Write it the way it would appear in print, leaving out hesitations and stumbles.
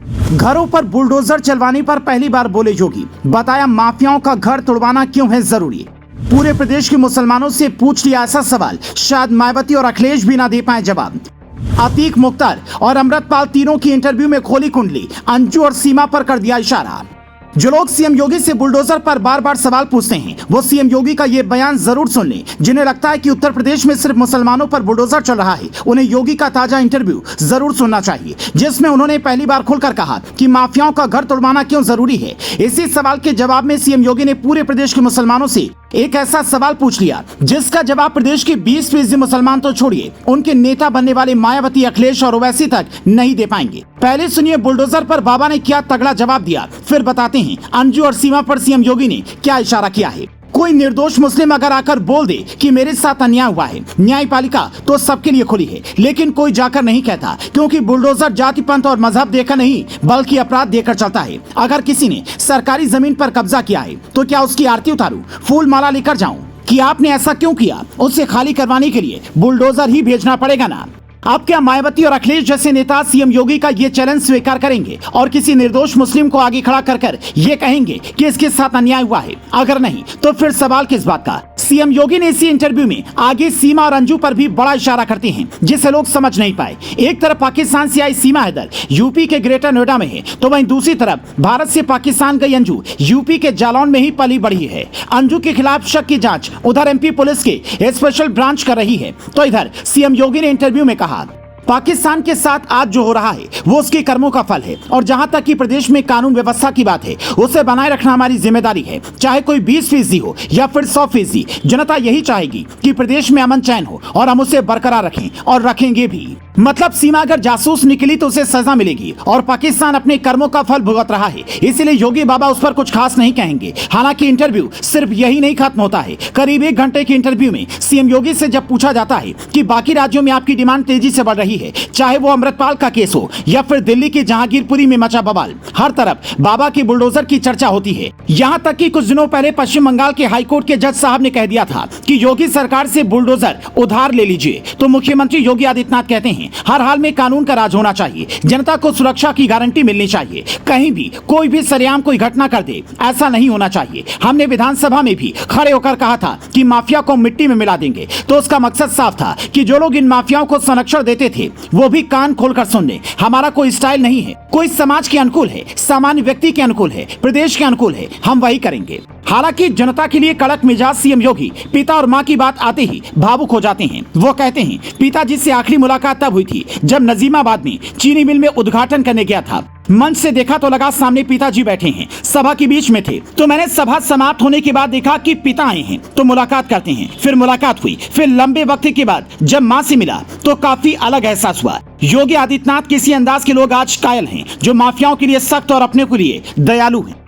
घरों पर बुलडोजर चलवाने पर पहली बार बोले योगी, बताया माफियाओं का घर तोड़वाना क्यों है जरूरी। पूरे प्रदेश के मुसलमानों से पूछ लिया ऐसा सवाल, शायद मायावती और अखिलेश भी ना दे पाए जवाब। अतीक मुख्तार और अमृतपाल तीनों की इंटरव्यू में खोली कुंडली, अंजू और सीमा पर कर दिया इशारा। जो लोग सीएम योगी से बुलडोजर पर बार बार सवाल पूछते हैं वो सीएम योगी का ये बयान जरूर सुन लें। जिन्हें लगता है कि उत्तर प्रदेश में सिर्फ मुसलमानों पर बुलडोजर चल रहा है, उन्हें योगी का ताजा इंटरव्यू जरूर सुनना चाहिए, जिसमें उन्होंने पहली बार खुलकर कहा कि माफियाओं का घर तोड़वाना क्यों जरूरी है। इसी सवाल के जवाब में सीएम योगी ने पूरे प्रदेश के मुसलमानों से एक ऐसा सवाल पूछ लिया जिसका जवाब प्रदेश के 20% मुसलमान तो छोड़िए, उनके नेता बनने वाले मायावती, अखिलेश और ओवैसी तक नहीं दे पाएंगे। पहले सुनिए बुलडोजर पर बाबा ने क्या तगड़ा जवाब दिया, फिर बताते हैं अंजू और सीमा पर सीएम योगी ने क्या इशारा किया है। कोई निर्दोष मुस्लिम अगर आकर बोल दे कि मेरे साथ अन्याय हुआ है, न्यायपालिका तो सबके लिए खुली है, लेकिन कोई जाकर नहीं कहता, क्योंकि बुलडोजर जाति पंथ और मजहब देकर नहीं बल्कि अपराध देकर चलता है। अगर किसी ने सरकारी जमीन पर कब्जा किया है तो क्या उसकी आरती उतारूं, फूल माला लेकर जाऊं कि आपने ऐसा क्यों किया? उसे खाली करवाने के लिए बुलडोजर ही भेजना पड़ेगा ना। अब क्या मायावती और अखिलेश जैसे नेता सीएम योगी का ये चैलेंज स्वीकार करेंगे और किसी निर्दोष मुस्लिम को आगे खड़ा कर ये कहेंगे कि इसके साथ अन्याय हुआ है? अगर नहीं तो फिर सवाल किस बात का। सीएम योगी ने इसी इंटरव्यू में आगे सीमा और अंजू पर भी बड़ा इशारा करते हैं, जिसे लोग समझ नहीं पाए। एक तरफ पाकिस्तान से आई सीमा हैदर यूपी के ग्रेटर नोएडा में है, तो वहीं दूसरी तरफ भारत से पाकिस्तान गई अंजू यूपी के जालौन में ही पली बढ़ी है। अंजू के खिलाफ शक की जांच उधर एमपी पुलिस के स्पेशल ब्रांच कर रही है, तो इधर सीएम योगी ने इंटरव्यू में कहा पाकिस्तान के साथ आज जो हो रहा है वो उसके कर्मों का फल है, और जहां तक कि प्रदेश में कानून व्यवस्था की बात है उसे बनाए रखना हमारी जिम्मेदारी है, चाहे कोई 20% हो या फिर 100%। जनता यही चाहेगी कि प्रदेश में अमन चैन हो और हम उसे बरकरार रखें और रखेंगे भी। मतलब सीमा अगर जासूस निकली तो उसे सजा मिलेगी, और पाकिस्तान अपने कर्मों का फल भुगत रहा है, इसलिए योगी बाबा उस पर कुछ खास नहीं कहेंगे। हालांकि इंटरव्यू सिर्फ यही नहीं खत्म होता है। करीब 1 घंटे के इंटरव्यू में सीएम योगी से जब पूछा जाता है कि बाकी राज्यों में आपकी डिमांड तेजी से बढ़ रही है, चाहे वो अमृतपाल का केस हो या फिर दिल्ली की जहांगीरपुरी में मचा बवाल, हर तरफ बाबा की बुलडोजर की चर्चा होती है। यहाँ तक कि कुछ दिनों पहले पश्चिम बंगाल के हाईकोर्ट के जज साहब ने कह दिया था कि योगी सरकार से बुलडोजर उधार ले लीजिए, तो मुख्यमंत्री योगी आदित्यनाथ कहते हैं हर हाल में कानून का राज होना चाहिए, जनता को सुरक्षा की गारंटी मिलनी चाहिए, कहीं भी कोई भी सरेआम कोई घटना कर दे ऐसा नहीं होना चाहिए। हमने विधानसभा में भी खड़े होकर कहा था कि माफिया को मिट्टी में मिला देंगे, तो उसका मकसद साफ था कि जो लोग इन माफियाओं को संरक्षण देते थे वो भी कान खोलकर सुन ले। हमारा कोई स्टाइल नहीं है, कोई समाज के अनुकूल है, सामान्य व्यक्ति के अनुकूल है, प्रदेश के अनुकूल है, हम वही करेंगे। हालांकि जनता के लिए कड़क मिजाज सीएम योगी पिता और मां की बात आते ही भावुक हो जाते हैं। वो कहते हैं पिताजी से आखिरी मुलाकात तब हुई थी जब नजीमाबाद में चीनी मिल में उद्घाटन करने गया था। मंच से देखा तो लगा सामने पिताजी बैठे हैं, सभा के बीच में थे, तो मैंने सभा समाप्त होने के बाद देखा कि पिता आए हैं, तो मुलाकात करते हैं। फिर मुलाकात हुई, फिर लंबे वक्त के बाद जब मां से मिला तो काफी अलग एहसास हुआ। योगी आदित्यनाथ किसी अंदाज के लोग आज कायल हैं, जो माफियाओं के लिए सख्त और अपने के लिए दयालु हैं।